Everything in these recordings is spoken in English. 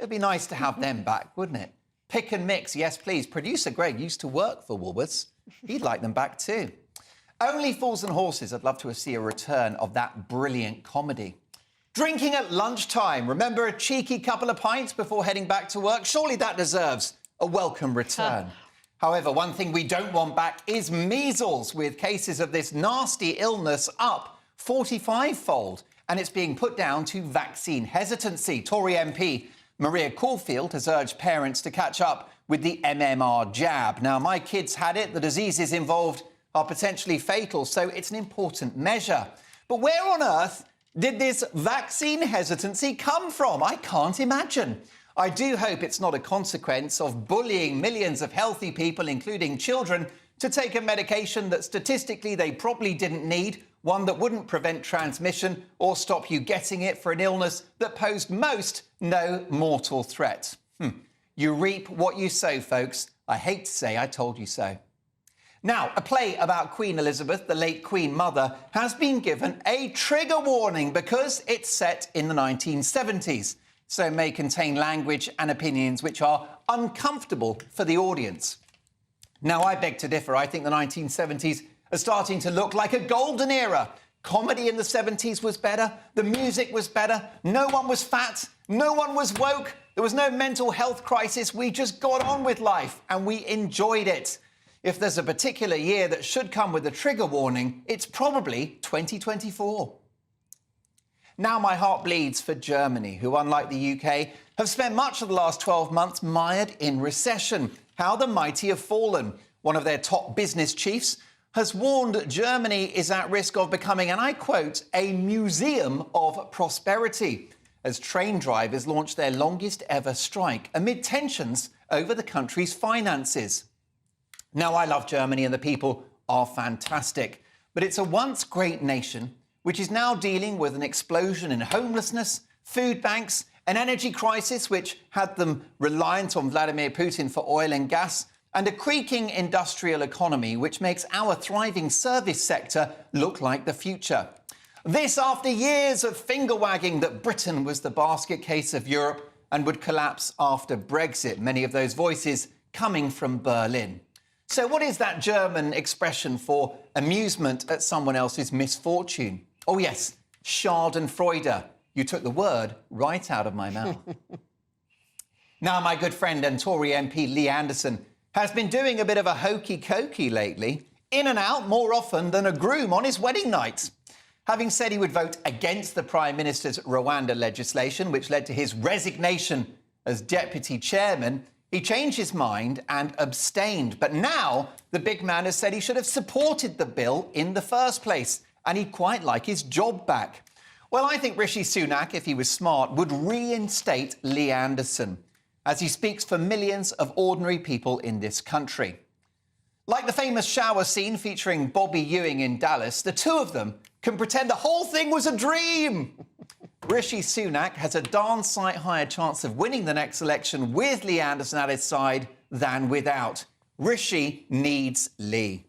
It'd be nice to have them back, wouldn't it? Pick and mix, yes, please. Producer Greg used to work for Woolworths. He'd like them back too. Only Fools and Horses. I'd love to see a return of that brilliant comedy. Drinking at lunchtime. Remember a cheeky couple of pints before heading back to work? Surely that deserves a welcome return. However, one thing we don't want back is measles, with cases of this nasty illness up 45-fold. And it's being put down to vaccine hesitancy. Tory MP Maria Caulfield has urged parents to catch up with the MMR jab. Now, my kids had it. The diseases involved are potentially fatal, so it's an important measure. But where on earth did this vaccine hesitancy come from? I can't imagine. I do hope it's not a consequence of bullying millions of healthy people, including children, to take a medication that statistically they probably didn't need, one that wouldn't prevent transmission or stop you getting it for an illness that posed most no mortal threat. You reap what you sow, folks. I hate to say I told you so. Now, a play about Queen Elizabeth, the late Queen Mother, has been given a trigger warning because it's set in the 1970s, so may contain language and opinions which are uncomfortable for the audience. Now, I beg to differ. I think the 1970s are starting to look like a golden era. Comedy in the 70s was better. The music was better. No one was fat. No one was woke. There was no mental health crisis. We just got on with life and we enjoyed it. If there's a particular year that should come with a trigger warning, it's probably 2024. Now my heart bleeds for Germany, who, unlike the UK, have spent much of the last 12 months mired in recession. How the mighty have fallen. One of their top business chiefs has warned Germany is at risk of becoming, and I quote, a museum of prosperity, as train drivers launch their longest ever strike amid tensions over the country's finances. Now, I love Germany and the people are fantastic, but it's a once great nation which is now dealing with an explosion in homelessness, food banks, an energy crisis which had them reliant on Vladimir Putin for oil and gas, and a creaking industrial economy which makes our thriving service sector look like the future. This after years of finger-wagging that Britain was the basket case of Europe and would collapse after Brexit, many of those voices coming from Berlin. So what is that German expression for amusement at someone else's misfortune? Oh yes, Schadenfreude. You took the word right out of my mouth. Now, my good friend and Tory MP Lee Anderson has been doing a bit of a hokey-cokey lately, in and out more often than a groom on his wedding night. Having said he would vote against the Prime Minister's Rwanda legislation, which led to his resignation as deputy chairman, he changed his mind and abstained. But now the big man has said he should have supported the bill in the first place, and he'd quite like his job back. Well, I think Rishi Sunak, if he was smart, would reinstate Lee Anderson, as he speaks for millions of ordinary people in this country. Like the famous shower scene featuring Bobby Ewing in Dallas, the two of them can pretend the whole thing was a dream. Rishi Sunak has a darn sight higher chance of winning the next election with Lee Anderson at his side than without. Rishi needs Lee.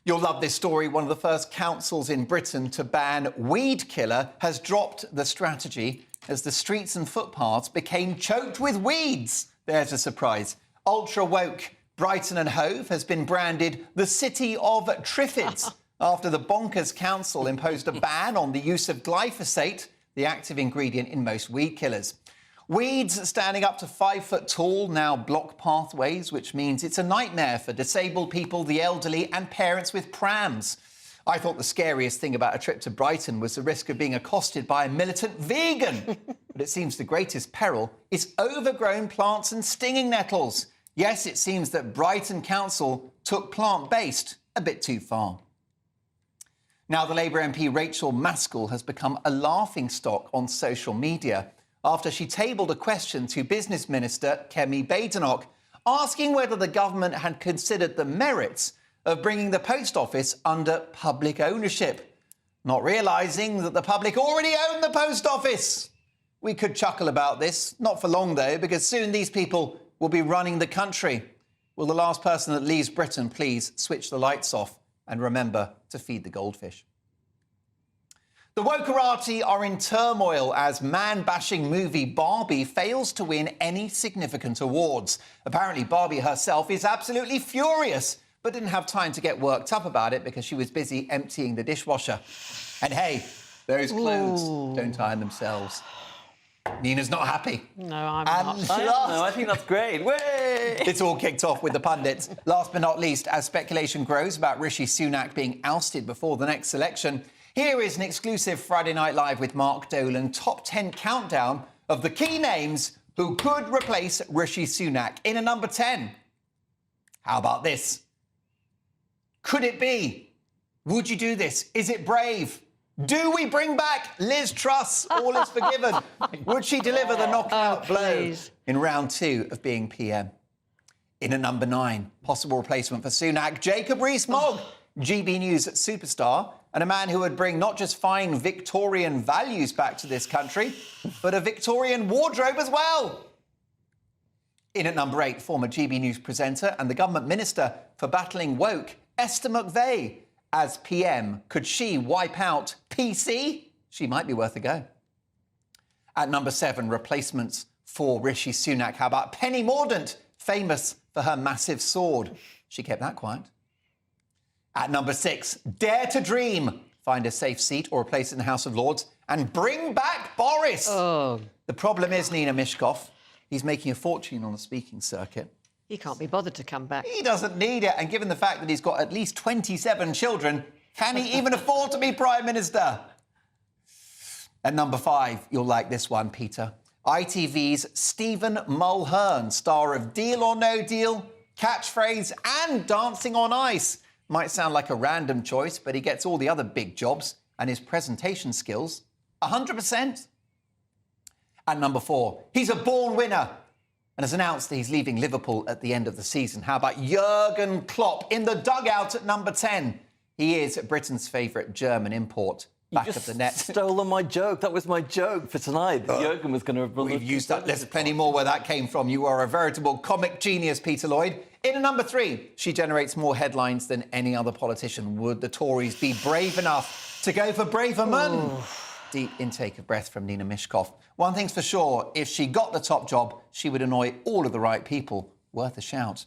You'll love this story. One of the first councils in Britain to ban weed killer has dropped the strategy as the streets and footpaths became choked with weeds. There's a surprise. Ultra woke Brighton and Hove has been branded the city of Triffids after the bonkers council imposed a ban on the use of glyphosate, the active ingredient in most weed killers. Weeds standing up to 5 foot tall now block pathways, which means it's a nightmare for disabled people, the elderly and parents with prams. I thought the scariest thing about a trip to Brighton was the risk of being accosted by a militant vegan. But it seems the greatest peril is overgrown plants and stinging nettles. Yes, it seems that Brighton Council took plant-based a bit too far. Now, the Labour MP Rachel Maskell has become a laughingstock on social media after she tabled a question to Business Minister Kemi Badenoch, asking whether the government had considered the merits of bringing the post office under public ownership, not realising that the public already own the post office. We could chuckle about this, not for long though, because soon these people will be running the country. Will the last person that leaves Britain please switch the lights off and remember to feed the goldfish? The wokerati are in turmoil as man-bashing movie Barbie fails to win any significant awards. Apparently, Barbie herself is absolutely furious, but didn't have time to get worked up about it because she was busy emptying the dishwasher. And hey, those clothes don't iron themselves. Nina's not happy. No, I'm not. I think that's great. Way! It's all kicked off with the pundits. Last but not least, as speculation grows about Rishi Sunak being ousted before the next election, here is an exclusive Friday Night Live with Mark Dolan top 10 countdown of the key names who could replace Rishi Sunak. In at number 10, how about this? Could it be? Would you do this? Is it brave? Do we bring back Liz Truss? All is forgiven. Would she deliver the knockout blow in round 2 of being PM? In at number 9, possible replacement for Sunak, Jacob Rees-Mogg, GBNews superstar, and a man who would bring not just fine Victorian values back to this country, but a Victorian wardrobe as well. In at number 8, former GB News presenter and the government minister for battling woke, Esther McVey. As PM, could she wipe out PC? She might be worth a go. At number 7, replacements for Rishi Sunak. How about Penny Mordaunt, famous for her massive sword? She kept that quiet. At number 6, dare to dream. Find a safe seat or a place in the House of Lords and bring back Boris. The problem is, Nina Mishkov, he's making a fortune on the speaking circuit. He can't be bothered to come back. He doesn't need it. And given the fact that he's got at least 27 children, can he even afford to be Prime Minister? At number 5, you'll like this one, Peter. ITV's Stephen Mulhern, star of Deal or No Deal, Catchphrase and Dancing on Ice. Might sound like a random choice, but he gets all the other big jobs and his presentation skills, 100%. At number 4, he's a born winner and has announced that he's leaving Liverpool at the end of the season. How about Jurgen Klopp in the dugout at number 10? He is Britain's favourite German import. Back of the net. Stolen my joke. That was my joke for tonight. Jurgen was going to... We've used that. There's plenty more where that came from. You are a veritable comic genius, Peter Lloyd. In at number 3, she generates more headlines than any other politician. Would the Tories be brave enough to go for Braverman? Deep intake of breath from Nina Mishkov. One thing's for sure, if she got the top job, she would annoy all of the right people. Worth a shout.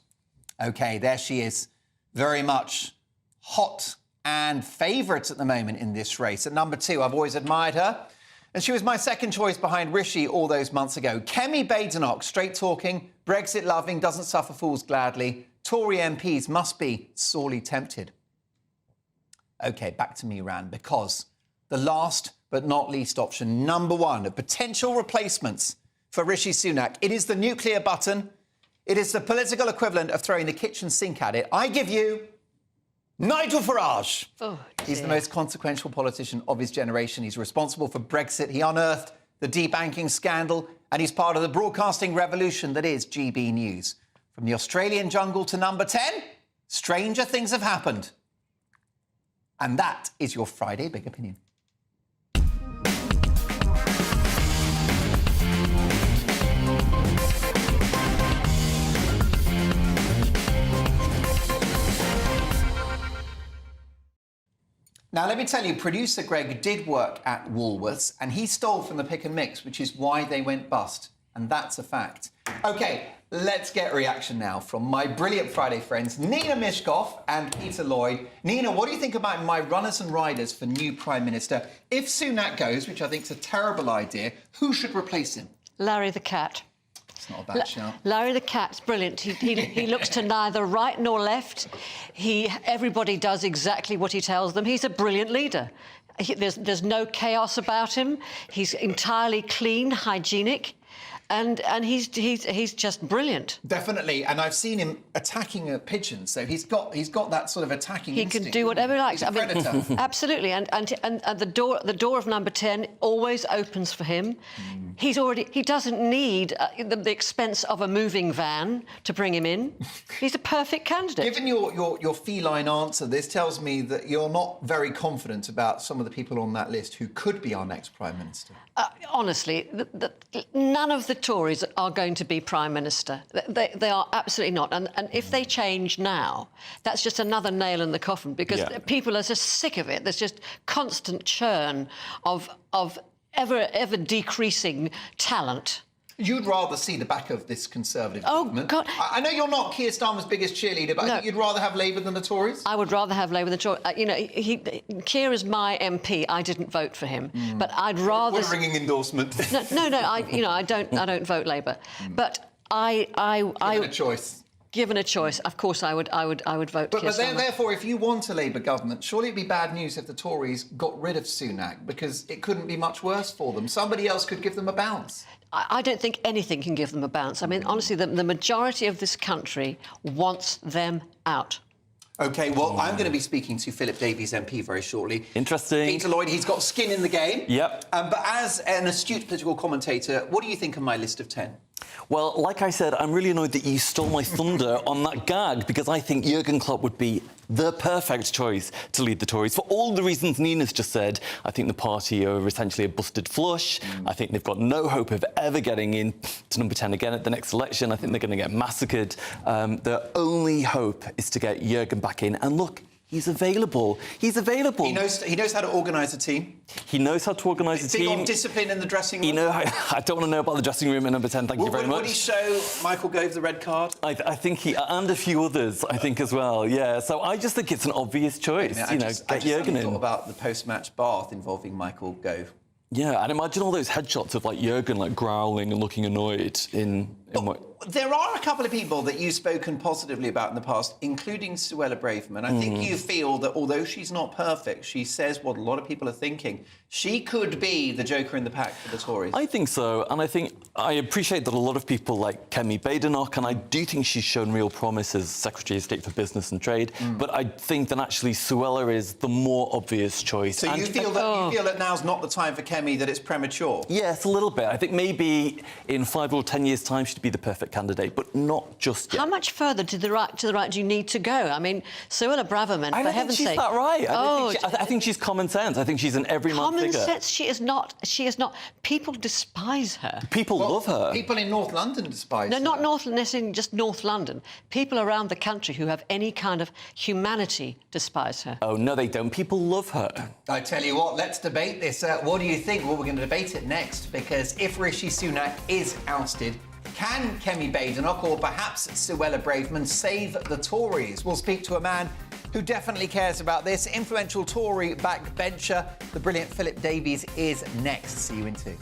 OK, there she is. Very much hot and favourite at the moment in this race. At number 2, I've always admired her. And she was my second choice behind Rishi all those months ago. Kemi Badenoch, straight-talking, Brexit-loving, doesn't suffer fools gladly. Tory MPs must be sorely tempted. OK, back to me, Ran, because the last but not least option, number 1 of potential replacements for Rishi Sunak, it is the nuclear button. It is the political equivalent of throwing the kitchen sink at it. I give you Nigel Farage. He's the most consequential politician of his generation. He's responsible for Brexit. He unearthed the debanking scandal, and he's part of the broadcasting revolution that is GB News. From the Australian jungle to number 10, stranger things have happened. And that is your Friday Big Opinion. Now, let me tell you, producer Greg did work at Woolworths and he stole from the pick and mix, which is why they went bust. And that's a fact. OK, let's get a reaction now from my brilliant Friday friends, Nina Mishkov and Peter Lloyd. Nina, what do you think about my runners and riders for new Prime Minister? If Sunak goes, which I think is a terrible idea, who should replace him? Larry the cat. It's not a bad shout. Larry the cat's brilliant. He looks to neither right nor left. Everybody does exactly what he tells them. He's a brilliant leader. There's no chaos about him. He's entirely clean, hygienic. And he's just brilliant. Definitely, and I've seen him attacking pigeons. So he's got that sort of attacking instinct. He can do whatever he likes. He's a predator. Absolutely, and the door of number 10 always opens for him. He doesn't need the expense of a moving van to bring him in. He's a perfect candidate. Given your feline answer, this tells me that you're not very confident about some of the people on that list who could be our next Prime Minister. Honestly, none of the the Tories are going to be Prime Minister. They are absolutely not. And if they change now, that's just another nail in the coffin, because people are just sick of it. There's just constant churn of ever decreasing talent. You'd rather see the back of this Conservative government. God. I know you're not Keir Starmer's biggest cheerleader, but I think you'd rather have Labour than the Tories? I would rather have Labour than Tory. You know, Keir is my MP. I didn't vote for him, but I'd rather. What a ringing endorsement. No. I don't vote Labour, but Given a choice. Given a choice, of course, I would vote. But Keir Starmer. therefore, if you want a Labour government, surely it'd be bad news if the Tories got rid of Sunak, because it couldn't be much worse for them. Somebody else could give them a bounce. I don't think anything can give them a bounce. I mean, honestly, the majority of this country wants them out. OK, well, I'm going to be speaking to Philip Davies MP very shortly. Interesting. Peter Lloyd, he's got skin in the game. Yep. But as an astute political commentator, what do you think of my list of 10? Well, like I said, I'm really annoyed that you stole my thunder on that gag, because I think Jurgen Klopp would be the perfect choice to lead the Tories. For all the reasons Nina's just said, I think the party are essentially a busted flush. I think they've got no hope of ever getting in to number 10 again at the next election. I think they're going to get massacred. Their only hope is to get Jurgen back in. And look, he's available. He's available. He knows how to organise a team. He knows how to organise a team. Big on discipline in the dressing room. You know, I don't want to know about the dressing room at number 10, thank you very much. Would he show Michael Gove the red card? I think he, and a few others, I think, as well, yeah. So I just think it's an obvious choice, I just Jurgen in. thought about the post-match bath involving Michael Gove. Yeah, and imagine all those headshots of, like, Jurgen, like, growling and looking annoyed in what... There are a couple of people that you've spoken positively about in the past, including Suella Braverman. I think you feel that although she's not perfect, she says what a lot of people are thinking. She could be the joker in the pack for the Tories. I think so, and I appreciate that a lot of people like Kemi Badenoch, and I do think she's shown real promise as Secretary of State for Business and Trade, but I think that actually Suella is the more obvious choice. So you feel that now's not the time for Kemi, that it's premature? Yes, a little bit. I think maybe in 5 or 10 years' time she'd be the perfect candidate, but not just yet. How much further to the right do you need to go? I mean, Suella Braverman, for heaven's sake. I don't think she's that right. I think she's common sense. I think she's an everyman figure. Common sense? She is not. She is not. People despise her. People love her. People in North London despise her. No, not necessarily just North London. People around the country who have any kind of humanity despise her. Oh, no, they don't. People love her. I tell you what, let's debate this. What do you think? Well, we're going to debate it next, because if Rishi Sunak is ousted, can Kemi Badenoch or perhaps Suella Braverman save the Tories? We'll speak to a man who definitely cares about this. Influential Tory backbencher, the brilliant Philip Davies, is next. See you in 2.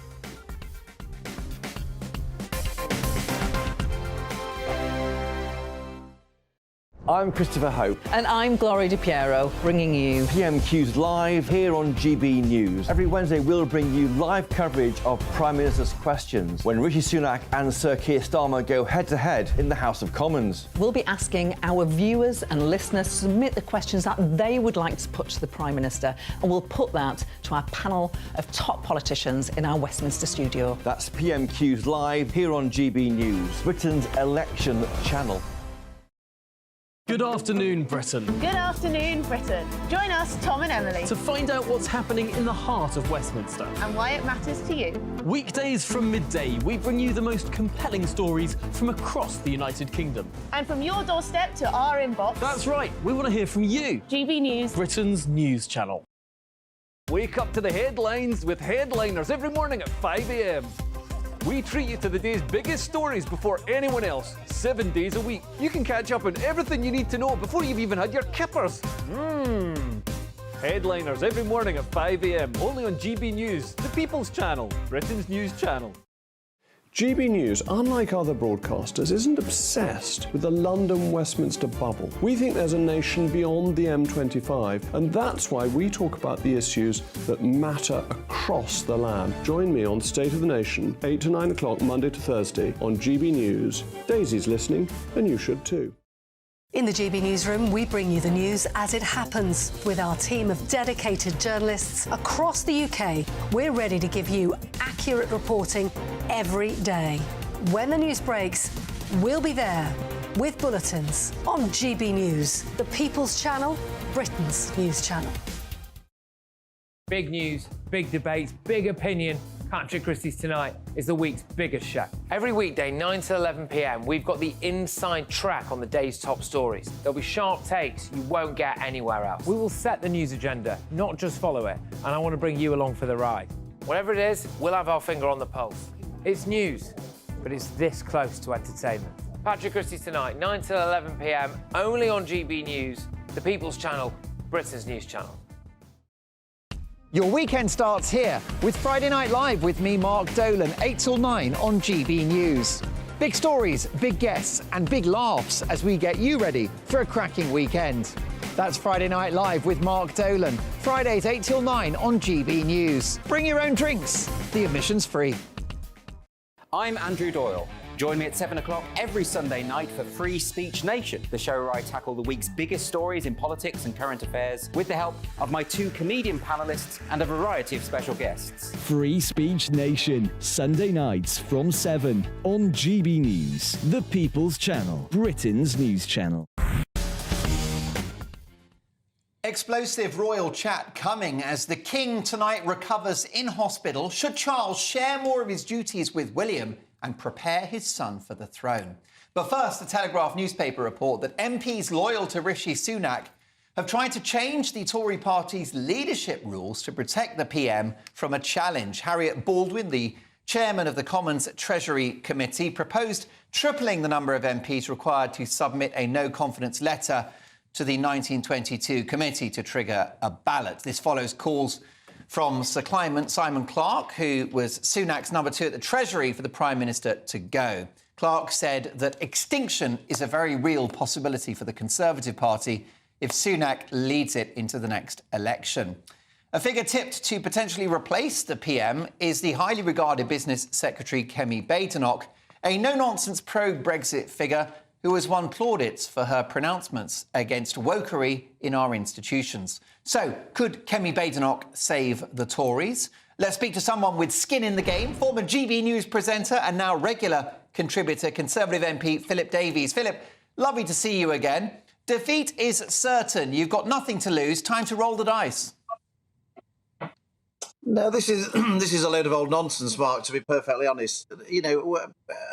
I'm Christopher Hope. And I'm Gloria Di Piero, bringing you PMQ's Live here on GB News. Every Wednesday, we'll bring you live coverage of Prime Minister's questions when Rishi Sunak and Sir Keir Starmer go head-to-head in the House of Commons. We'll be asking our viewers and listeners to submit the questions that they would like to put to the Prime Minister, and we'll put that to our panel of top politicians in our Westminster studio. That's PMQ's Live here on GB News, Britain's election channel. Good afternoon, Britain. Good afternoon, Britain. Join us, Tom and Emily, To find out what's happening in the heart of Westminster. and why it matters to you. Weekdays from midday, we bring you the most compelling stories from across the United Kingdom. And from your doorstep to our inbox, That's right, we want to hear from you, GB News. Britain's news channel. Wake up to the headlines with Headliners every morning at 5 a.m. We treat you to the day's biggest stories before anyone else, 7 days a week. You can catch up on everything you need to know before you've even had your kippers. Headliners every morning at 5 a.m. only on GB News, the People's Channel, Britain's news channel. GB News, unlike other broadcasters, isn't obsessed with the London-Westminster bubble. We think there's a nation beyond the M25, and that's why we talk about the issues that matter across the land. Join me on State of the Nation, 8 to 9 o'clock Monday to Thursday on GB News. Daisy's listening, and you should too. In the GB Newsroom, we bring you the news as it happens. With our team of dedicated journalists across the UK, we're ready to give you accurate reporting every day. When the news breaks, we'll be there with bulletins on GB News, the People's Channel, Britain's news channel. Big news, big debates, big opinion. Patrick Christie's Tonight is the week's biggest show. Every weekday, 9 to 11 p.m, we've got the inside track on the day's top stories. There'll be sharp takes you won't get anywhere else. We will set the news agenda, not just follow it, and I want to bring you along for the ride. Whatever it is, we'll have our finger on the pulse. It's news, but it's this close to entertainment. Patrick Christie's Tonight, 9 to 11 p.m, only on GB News, the People's Channel, Britain's news channel. Your weekend starts here with Friday Night Live with me, Mark Dolan, 8 till 9 on GB News. Big stories, big guests and big laughs as we get you ready for a cracking weekend. That's Friday Night Live with Mark Dolan. Fridays 8 till 9 on GB News. Bring your own drinks. The admission's free. I'm Andrew Doyle. Join me at 7 o'clock every Sunday night for Free Speech Nation, the show where I tackle the week's biggest stories in politics and current affairs with the help of my 2 comedian panellists and a variety of special guests. Free Speech Nation, Sunday nights from 7 on GB News, the People's Channel, Britain's news channel. Explosive royal chat coming as the King tonight recovers in hospital. Should Charles share more of his duties with William and prepare his son for the throne? But first, the Telegraph newspaper report that MPs loyal to Rishi Sunak have tried to change the Tory party's leadership rules to protect the PM from a challenge. Harriet Baldwin, the chairman of the Commons Treasury Committee, proposed tripling the number of MPs required to submit a no-confidence letter to the 1922 committee to trigger a ballot. This follows calls from Sir Simon Clarke, who was Sunak's number 2 at the Treasury, for the Prime Minister to go. Clarke said that extinction is a very real possibility for the Conservative Party if Sunak leads it into the next election. A figure tipped to potentially replace the PM is the highly regarded Business Secretary Kemi Badenoch, a no-nonsense pro-Brexit figure who has won plaudits for her pronouncements against wokery in our institutions. So, could Kemi Badenoch save the Tories? Let's speak to someone with skin in the game, former GB News presenter and now regular contributor, Conservative MP Philip Davies. Philip, lovely to see you again. Defeat is certain. You've got nothing to lose. Time to roll the dice. No, this is a load of old nonsense, Mark, to be perfectly honest. You know,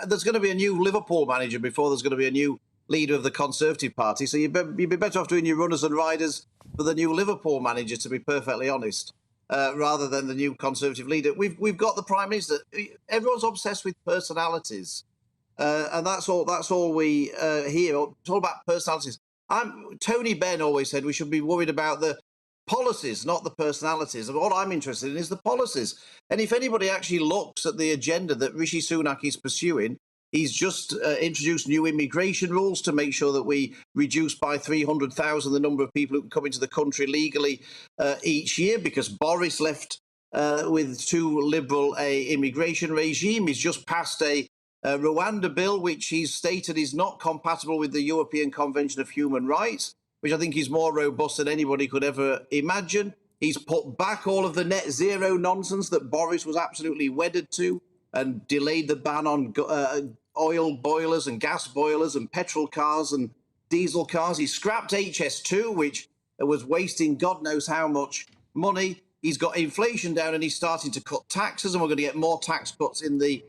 there's going to be a new Liverpool manager before there's going to be a new leader of the Conservative Party, so you'd be better off doing your runners and riders for the new Liverpool manager, to be perfectly honest, rather than the new Conservative leader. We've got the Prime Minister. Everyone's obsessed with personalities, and that's all we hear. It's all about personalities. Tony Benn always said we should be worried about the policies, not the personalities. And what I'm interested in is the policies. And if anybody actually looks at the agenda that Rishi Sunak is pursuing, he's just introduced new immigration rules to make sure that we reduce by 300,000 the number of people who can come into the country legally each year, because Boris left with too liberal a immigration regime. He's just passed a Rwanda bill, which he's stated is not compatible with the European Convention of Human Rights, which I think is more robust than anybody could ever imagine. He's put back all of the net zero nonsense that Boris was absolutely wedded to and delayed the ban on oil boilers and gas boilers and petrol cars and diesel cars. He scrapped HS2, which was wasting God knows how much money. He's got inflation down and he's starting to cut taxes, and we're going to get more tax cuts in the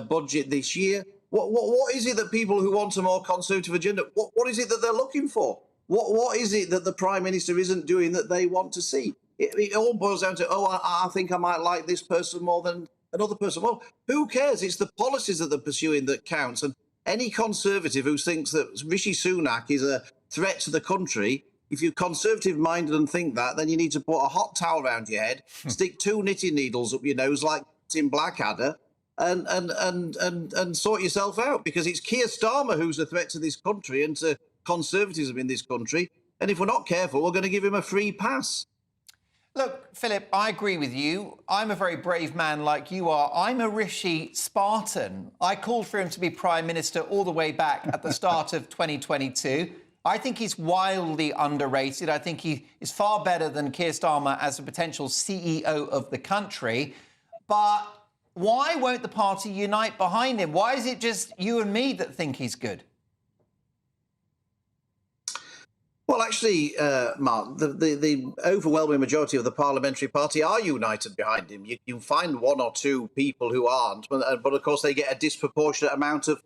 budget this year. What is it that people who want a more Conservative agenda, what is it that they're looking for? What is it that the Prime Minister isn't doing that they want to see? It all boils down to, I think I might like this person more than another person. Well, who cares? It's the policies that they're pursuing that counts. And any Conservative who thinks that Rishi Sunak is a threat to the country, if you're Conservative-minded and think that, then you need to put a hot towel around your head, stick 2 knitting needles up your nose like in Blackadder, and sort yourself out, because it's Keir Starmer who's a threat to this country and to conservatism in this country, and if we're not careful, we're going to give him a free pass. Look, Philip, I agree with you. I'm a very brave man like you are. I'm a Rishi Spartan. I called for him to be Prime Minister all the way back at the start of 2022. I think he's wildly underrated. I think he is far better than Keir Starmer as a potential CEO of the country. But why won't the party unite behind him? Why is it just you and me that think he's good? Well, actually, Mark, the overwhelming majority of the parliamentary party are united behind him. You can find one or two people who aren't, but of course they get a disproportionate amount of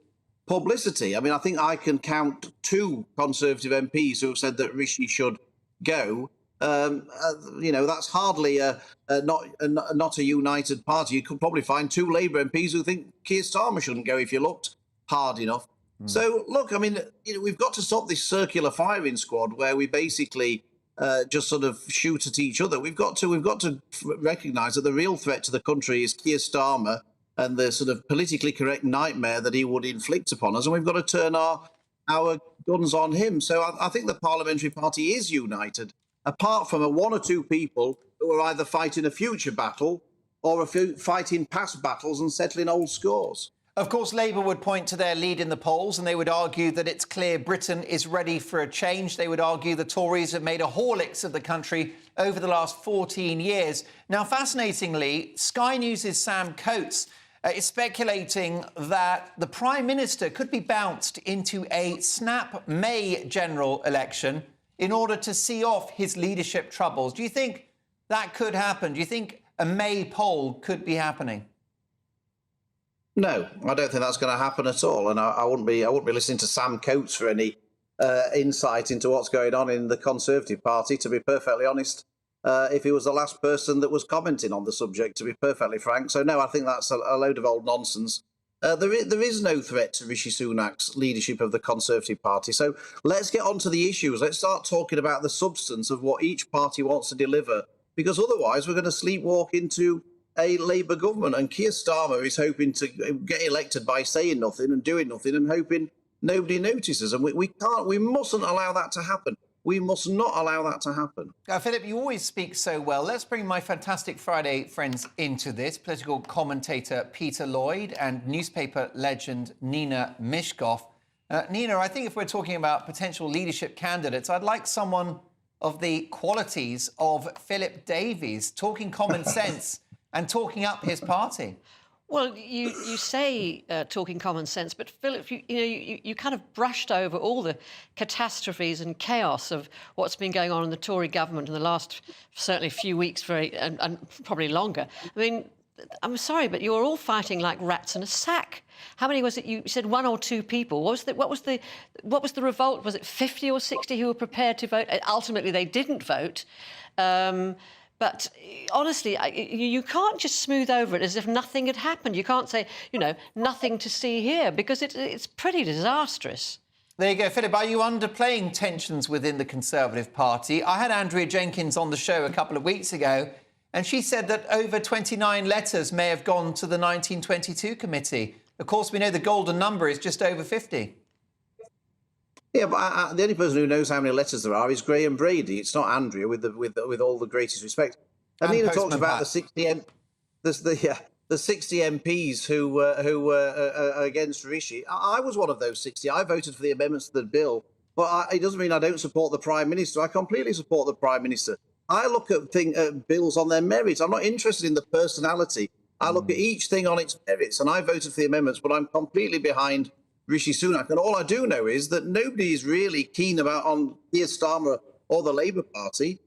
publicity. I mean, I think I can count two Conservative MPs who have said that Rishi should go. That's hardly not a united party. You could probably find two Labour MPs who think Keir Starmer shouldn't go if you looked hard enough. So, look, I mean, we've got to stop this circular firing squad where we basically just sort of shoot at each other. We've got to recognise that the real threat to the country is Keir Starmer and the sort of politically correct nightmare that he would inflict upon us, and we've got to turn our guns on him. So I think the parliamentary party is united, apart from one or two people who are either fighting a future battle or fighting past battles and settling old scores. Of course, Labour would point to their lead in the polls and they would argue that it's clear Britain is ready for a change. They would argue the Tories have made a Horlicks of the country over the last 14 years. Now, fascinatingly, Sky News' Sam Coates is speculating that the Prime Minister could be bounced into a snap May general election in order to see off his leadership troubles. Do you think that could happen? Do you think a May poll could be happening? No, I don't think that's going to happen at all, and I wouldn't be listening to Sam Coates for any insight into what's going on in the Conservative Party. To be perfectly honest, if he was the last person that was commenting on the subject, to be perfectly frank, so no, I think that's a load of old nonsense. There is no threat to Rishi Sunak's leadership of the Conservative Party. So let's get on to the issues. Let's start talking about the substance of what each party wants to deliver, because otherwise we're going to sleepwalk into a Labour government, and Keir Starmer is hoping to get elected by saying nothing and doing nothing and hoping nobody notices. And we mustn't allow that to happen. We must not allow that to happen. Philip, you always speak so well. Let's bring my Fantastic Friday friends into this. Political commentator Peter Lloyd and newspaper legend Nina Mishkov. Nina, I think if we're talking about potential leadership candidates, I'd like someone of the qualities of Philip Davies, talking common sense and talking up his party. Well, you say talking common sense, but Philip, you kind of brushed over all the catastrophes and chaos of what's been going on in the Tory government in the last certainly few weeks, and probably longer. I mean, I'm sorry, but you're all fighting like rats in a sack. How many was it? You said one or two people. What was the revolt? Was it 50 or 60 who were prepared to vote? Ultimately, they didn't vote. But honestly, you can't just smooth over it as if nothing had happened. You can't say, nothing to see here, because it's pretty disastrous. There you go. Philip, are you underplaying tensions within the Conservative Party? I had Andrea Jenkins on the show a couple of weeks ago, and she said that over 29 letters may have gone to the 1922 committee. Of course, we know the golden number is just over 50. Yeah, but the only person who knows how many letters there are is Graham Brady. It's not Andrea, with all the greatest respect. And Nina talks about the 60 MPs who were against Rishi. I was one of those 60. I voted for the amendments to the bill, but it doesn't mean I don't support the Prime Minister. I completely support the Prime Minister. I look at bills on their merits. I'm not interested in the personality. I look at each thing on its merits, and I voted for the amendments, but I'm completely behind Rishi Sunak. And all I do know is that nobody is really keen on Keir Starmer or the Labour Party.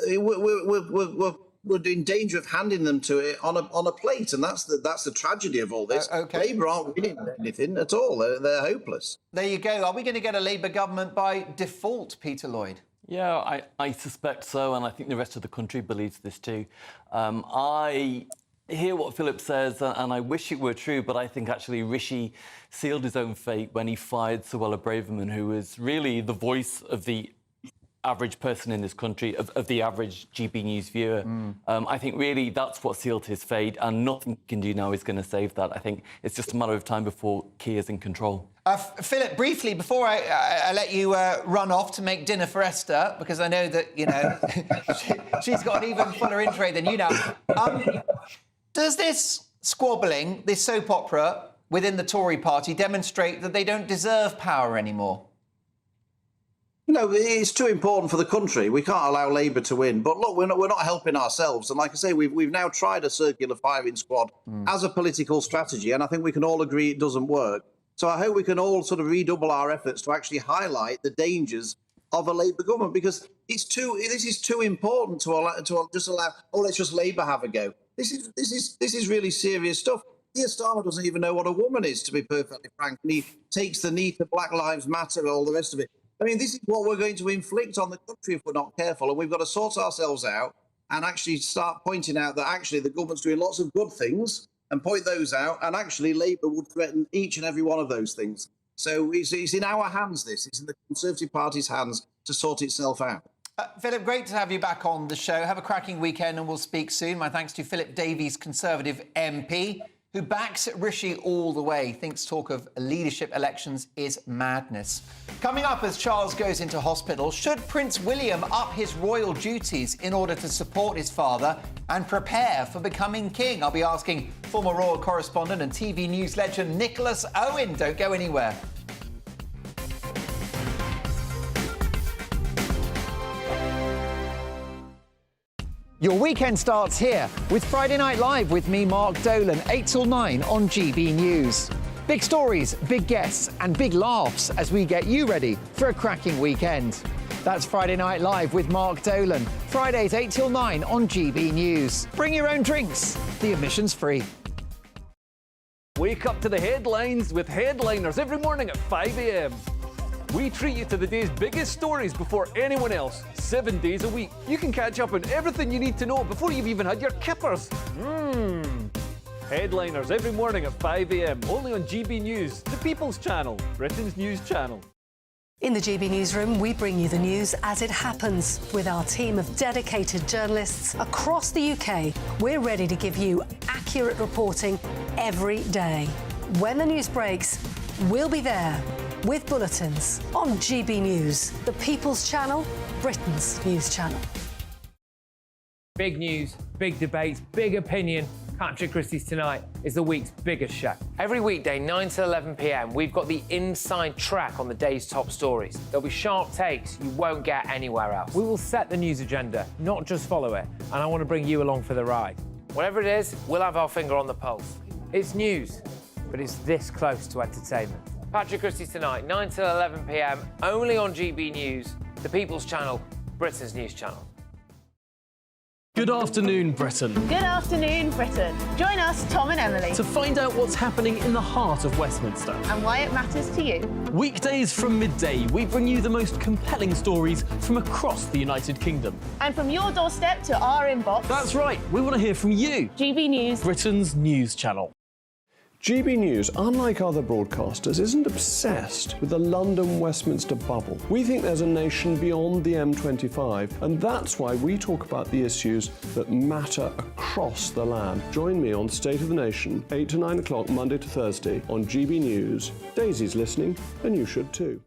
We're in danger of handing them to it on a plate, and that's the tragedy of all this. Labour aren't winning anything at all. They're hopeless. There you go. Are we going to get a Labour government by default, Peter Lloyd? Yeah, I suspect so, and I think the rest of the country believes this too. I hear what Philip says, and I wish it were true, but I think actually Rishi sealed his own fate when he fired Suella Braverman, who was really the voice of the average person in this country, of the average GBNews viewer. I think really that's what sealed his fate, and nothing he can do now is going to save that. I think it's just a matter of time before Keir's in control. Philip, briefly, before I let you run off to make dinner for Esther, because I know that, she's got an even fuller in tray than you now. Does this squabbling, this soap opera within the Tory party demonstrate that they don't deserve power anymore? No, it's too important for the country. We can't allow Labour to win. But look, we're not helping ourselves. And like I say, we've now tried a circular firing squad as a political strategy, and I think we can all agree it doesn't work. So I hope we can all sort of redouble our efforts to actually highlight the dangers of a Labour government, because this is too important to just allow. Oh, let's just Labour have a go. This is really serious stuff. Keir Starmer doesn't even know what a woman is, to be perfectly frank, and he takes the knee to Black Lives Matter and all the rest of it. I mean, this is what we're going to inflict on the country if we're not careful, and we've got to sort ourselves out and actually start pointing out that actually the government's doing lots of good things and point those out, and actually Labour would threaten each and every one of those things. So it's in our hands, this. It's in the Conservative Party's hands to sort itself out. Philip, great to have you back on the show. Have a cracking weekend and we'll speak soon. My thanks to Philip Davies, Conservative MP, who backs Rishi all the way, thinks talk of leadership elections is madness. Coming up as Charles goes into hospital, should Prince William up his royal duties in order to support his father and prepare for becoming king? I'll be asking former royal correspondent and TV news legend Nicholas Owen. Don't go anywhere. Your weekend starts here with Friday Night Live with me, Mark Dolan, 8 till 9 on GB News. Big stories, big guests and big laughs as we get you ready for a cracking weekend. That's Friday Night Live with Mark Dolan. Fridays 8 till 9 on GB News. Bring your own drinks. The admission's free. Wake up to the headlines with headliners every morning at 5 a.m. We treat you to the day's biggest stories before anyone else, 7 days a week. You can catch up on everything you need to know before you've even had your kippers. Headliners every morning at 5 a.m, only on GB News, the People's Channel, Britain's news channel. In the GB Newsroom, we bring you the news as it happens. With our team of dedicated journalists across the UK, we're ready to give you accurate reporting every day. When the news breaks, we'll be there with bulletins on GB News, the People's Channel, Britain's news channel. Big news, big debates, big opinion. Patrick Christie's Tonight is the week's biggest show. Every weekday, 9 to 11 p.m, we've got the inside track on the day's top stories. There'll be sharp takes you won't get anywhere else. We will set the news agenda, not just follow it, and I want to bring you along for the ride. Whatever it is, we'll have our finger on the pulse. It's news, but it's this close to entertainment. Patrick Christie's Tonight, 9 till 11 p.m, only on GB News, the People's Channel, Britain's news channel. Good afternoon, Britain. Good afternoon, Britain. Join us, Tom and Emily, To find out what's happening in the heart of Westminster. and why it matters to you. Weekdays from midday, we bring you the most compelling stories from across the United Kingdom. And from your doorstep to our inbox, That's right, we want to hear from you, GB News. Britain's news channel. GB News, unlike other broadcasters, isn't obsessed with the London-Westminster bubble. We think there's a nation beyond the M25, and that's why we talk about the issues that matter across the land. Join me on State of the Nation, 8 to 9 o'clock, Monday to Thursday, on GB News. Daisy's listening, and you should too.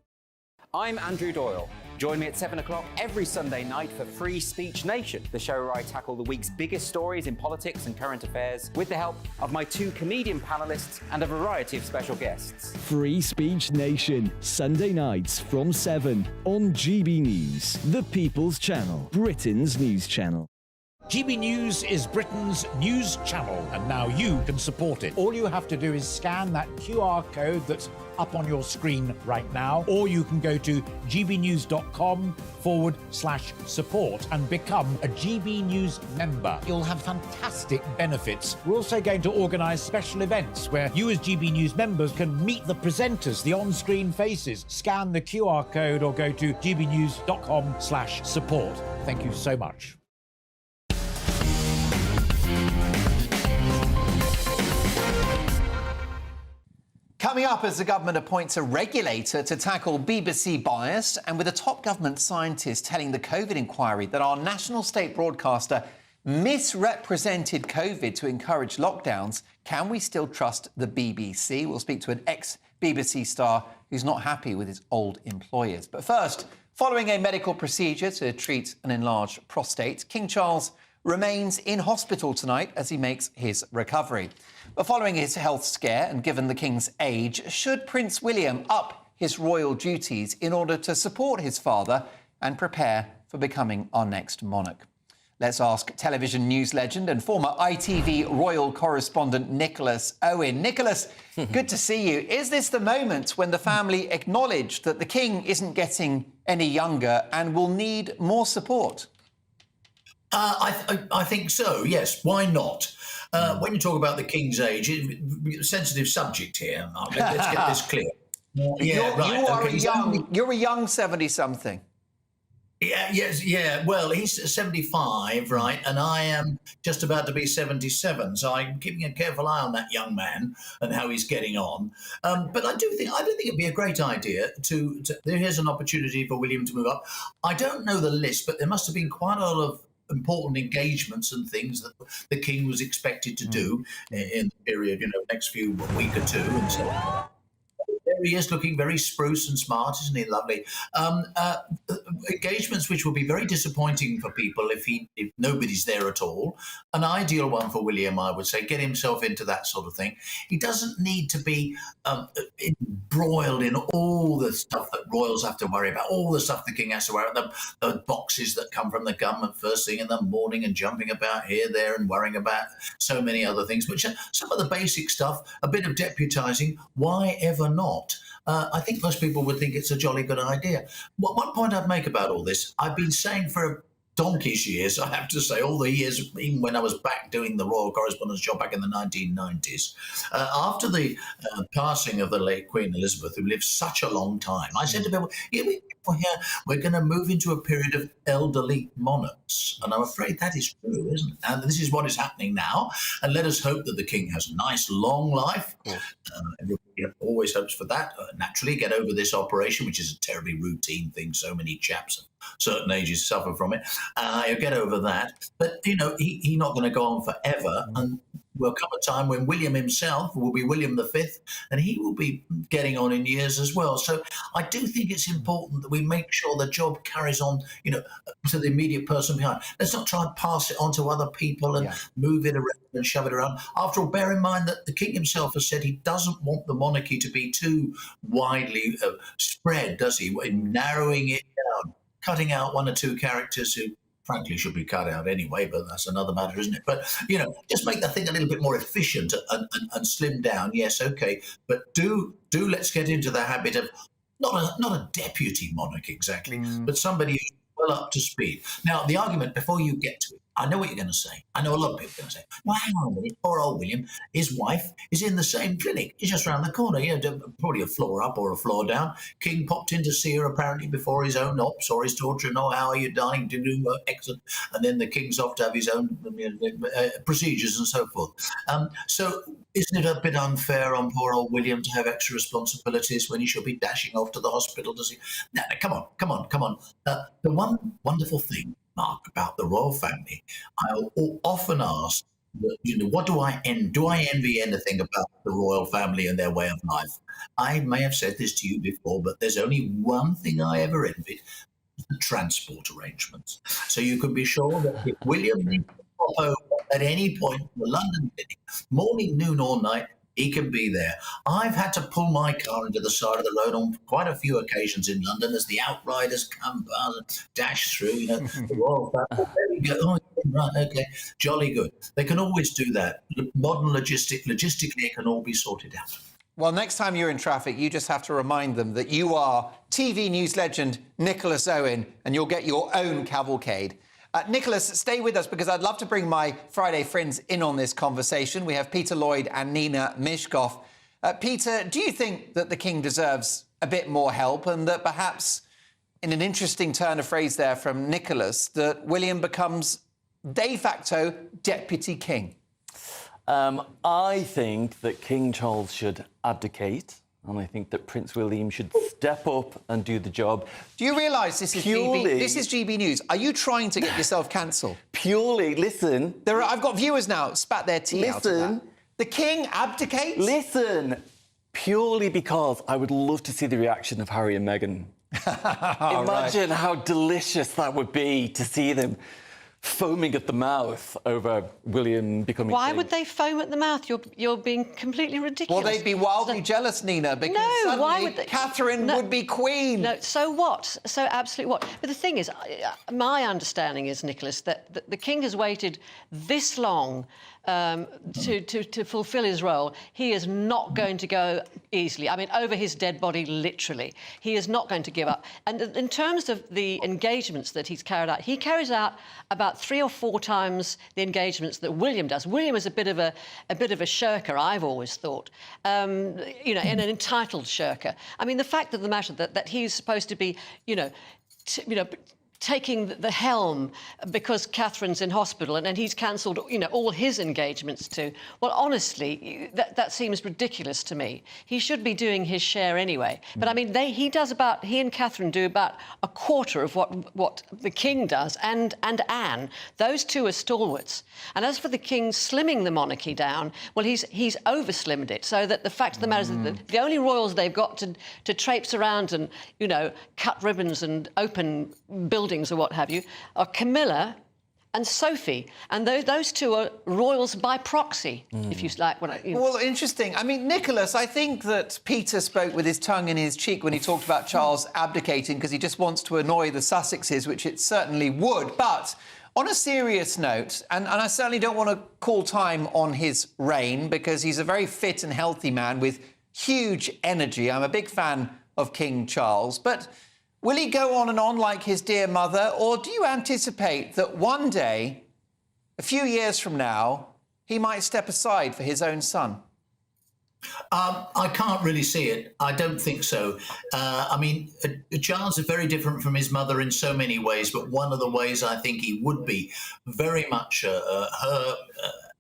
I'm Andrew Doyle. Join me at 7 o'clock every Sunday night for Free Speech Nation, the show where I tackle the week's biggest stories in politics and current affairs with the help of my two comedian panellists and a variety of special guests. Free Speech Nation, Sunday nights from 7 on GB News, the People's Channel, Britain's news channel. GB News is Britain's news channel, and now you can support it. All you have to do is scan that QR code that's up on your screen right now, or you can go to gbnews.com/support and become a GB News member. You'll have fantastic benefits. We're also going to organise special events where you as GB News members can meet the presenters, the on-screen faces. Scan the QR code or go to gbnews.com/support. Thank you so much. Coming up as the government appoints a regulator to tackle BBC bias, and with a top government scientist telling the COVID inquiry that our national state broadcaster misrepresented COVID to encourage lockdowns, can we still trust the BBC? We'll speak to an ex-BBC star who's not happy with his old employers. But first, following a medical procedure to treat an enlarged prostate, King Charles remains in hospital tonight as he makes his recovery. But following his health scare and given the King's age, should Prince William up his royal duties in order to support his father and prepare for becoming our next monarch? Let's ask television news legend and former ITV royal correspondent Nicholas Owen. Nicholas, good to see you. Is this the moment when the family acknowledge that the king isn't getting any younger and will need more support? I think so, yes. Why not? When you talk about the king's age, sensitive subject here, Mark. Let's get this clear. You're a young 70-something. Yeah. Well, he's 75, right? And I am just about to be 77. So I'm keeping a careful eye on that young man and how he's getting on. But I do think it'd be a great idea to here's an opportunity for William to move up. I don't know the list, but there must have been quite a lot of important engagements and things that the king was expected to do in the period, next few week or two, and so there he is, looking very spruce and smart, isn't he? Lovely. Engagements which will be very disappointing for people if nobody's there at all. An ideal one for William, I would say, get himself into that sort of thing. He doesn't need to be embroiled in all the stuff that royals have to worry about, all the stuff the king has to worry about, the boxes that come from the government first thing in the morning and jumping about here, there, and worrying about so many other things, which are some of the basic stuff, a bit of deputising, why ever not? I think most people would think it's a jolly good idea. One point I'd make about all this, I've been saying for donkey's years, I have to say, all the years, even when I was back doing the royal correspondence job back in the 1990s, after the passing of the late Queen Elizabeth, who lived such a long time, I said to people, we're going to move into a period of elderly monarchs. And I'm afraid that is true, isn't it? And this is what is happening now. And let us hope that the king has a nice, long life. Everybody always hopes for that. Naturally, get over this operation, which is a terribly routine thing. So many chaps of certain ages suffer from it. Get over that. But, he's not going to go on forever. And will come a time when William himself will be William V, and he will be getting on in years as well. So I do think it's important that we make sure the job carries on, to the immediate person behind. Let's not try and pass it on to other people and move it around and shove it around. After all, bear in mind that the king himself has said he doesn't want the monarchy to be too widely spread, does he? In narrowing it down, cutting out one or two characters who frankly should be cut out anyway, but that's another matter, isn't it? But, just make the thing a little bit more efficient and slim down. Yes, okay. But do let's get into the habit of not a deputy monarch exactly, but somebody who's well up to speed. Now, the argument, before you get to it, I know what you're going to say. I know a lot of people are going to say, well, hang on a minute, poor old William, his wife is in the same clinic. He's just round the corner, probably a floor up or a floor down. King popped in to see her apparently before his own ops or his daughter-in-law. How are you, darling? Do you do excellent? And then the king's off to have his own procedures and so forth. So isn't it a bit unfair on poor old William to have extra responsibilities when he should be dashing off to the hospital? Does he? No, come on. The one wonderful thing, Mark, about the royal family, I'll often ask, what do I envy anything about the royal family and their way of life? I may have said this to you before, but there's only one thing I ever envied: the transport arrangements. So you can be sure that if William needs to pop over at any point to the London clinic, morning, noon, or night, he can be there. I've had to pull my car into the side of the road on quite a few occasions in London as the outriders come by and dash through, the royal family. There we go. Oh, right, okay. Jolly good. They can always do that. Modern logistically, it can all be sorted out. Well, next time you're in traffic, you just have to remind them that you are TV news legend Nicholas Owen, and you'll get your own cavalcade. Nicholas, stay with us because I'd love to bring my Friday friends in on this conversation. We have Peter Lloyd and Nina Mishkov. Peter, do you think that the king deserves a bit more help and that perhaps, in an interesting turn of phrase there from Nicholas, that William becomes de facto deputy king? I think that King Charles should abdicate. And I think that Prince William should step up and do the job. Do you realise this is GB News? Are you trying to get yourself cancelled? Purely, listen. I've got viewers now spat their tea out of that. The king abdicates? Listen. Purely because I would love to see the reaction of Harry and Meghan. Imagine how delicious that would be to see them foaming at the mouth over William becoming Why king. would they foam at the mouth? You're being completely ridiculous. Well, they'd be wildly jealous, Nina, because no, suddenly why would they? Catherine would be queen. No, so what? So absolutely what? But the thing is, my understanding is, Nicholas, that the king has waited this long to fulfil his role. He is not going to go easily. I mean, over his dead body, literally. He is not going to give up. And in terms of the engagements that he's carried out, he carries out about 3 or 4 times the engagements that William does. William is a bit of a shirker, I've always thought. You know, an entitled shirker. I mean, the fact of the matter that he's supposed to be, taking the helm because Catherine's in hospital and he's cancelled, all his engagements too. Well, honestly, that seems ridiculous to me. He should be doing his share anyway. But I mean, he and Catherine do about a quarter of what the king does, and Anne. Those two are stalwarts. And as for the king slimming the monarchy down, well, he's over-slimmed it, so that the fact of the matter is that the only royals they've got to traipse around and, cut ribbons and open buildings or what have you, are Camilla and Sophie, and those two are royals by proxy, if you like. Well, interesting. I mean, Nicholas, I think that Peter spoke with his tongue in his cheek when he talked about Charles abdicating because he just wants to annoy the Sussexes, which it certainly would. But on a serious note, and I certainly don't want to call time on his reign because he's a very fit and healthy man with huge energy. I'm a big fan of King Charles, but will he go on and on like his dear mother, or do you anticipate that one day, a few years from now, he might step aside for his own son? I can't really see it. I don't think so. I mean, Charles is very different from his mother in so many ways, but one of the ways I think he would be very much her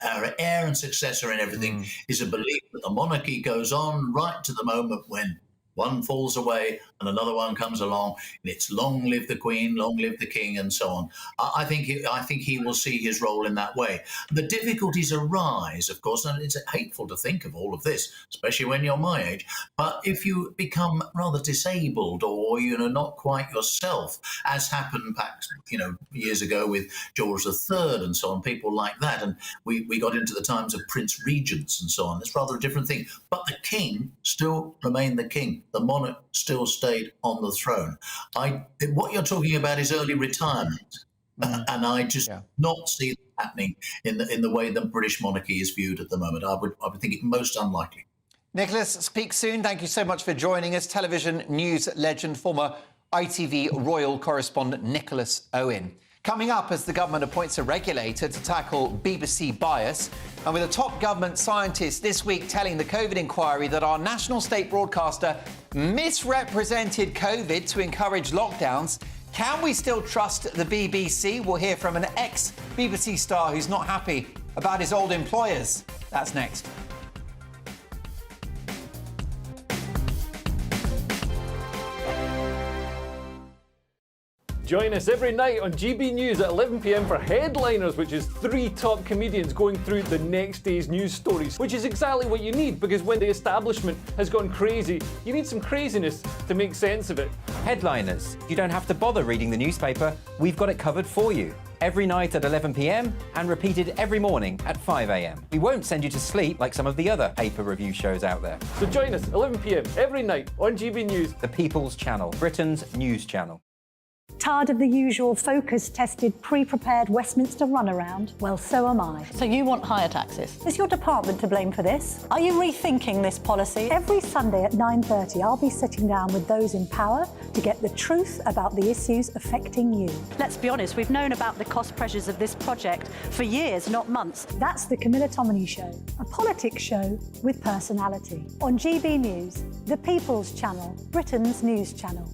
heir and successor in everything is a belief that the monarchy goes on right to the moment when one falls away and another one comes along, and it's long live the Queen, long live the King, and so on. I think he will see his role in that way. The difficulties arise, of course, and it's hateful to think of all of this, especially when you're my age. But if you become rather disabled or not quite yourself, as happened back years ago with George III and so on, people like that, and we got into the times of Prince Regents and so on. It's rather a different thing. But the King still remained the King. The monarch still stayed on the throne. What you're talking about is early retirement, and I just not see that happening in the way the British monarchy is viewed at the moment. I would think it most unlikely. Nicholas, speak soon. Thank you so much for joining us. Television news legend, former ITV royal correspondent Nicholas Owen. Coming up, as the government appoints a regulator to tackle BBC bias, and with a top government scientist this week telling the COVID inquiry that our national state broadcaster misrepresented COVID to encourage lockdowns, can we still trust the BBC? We'll hear from an ex-BBC star who's not happy about his old employers. That's next. Join us every night on GB News at 11 p.m. for Headliners, which is 3 top comedians going through the next day's news stories, which is exactly what you need, because when the establishment has gone crazy, you need some craziness to make sense of it. Headliners. You don't have to bother reading the newspaper. We've got it covered for you. Every night at 11 p.m. and repeated every morning at 5 a.m. We won't send you to sleep like some of the other paper review shows out there. So join us 11 p.m. every night on GB News. The People's Channel, Britain's news channel. Tired of the usual focus-tested, pre-prepared Westminster runaround? Well, so am I. So you want higher taxes? Is your department to blame for this? Are you rethinking this policy? Every Sunday at 9:30, I'll be sitting down with those in power to get the truth about the issues affecting you. Let's be honest, we've known about the cost pressures of this project for years, not months. That's the Camilla Tominey Show, a politics show with personality. On GB News, the People's Channel, Britain's news channel.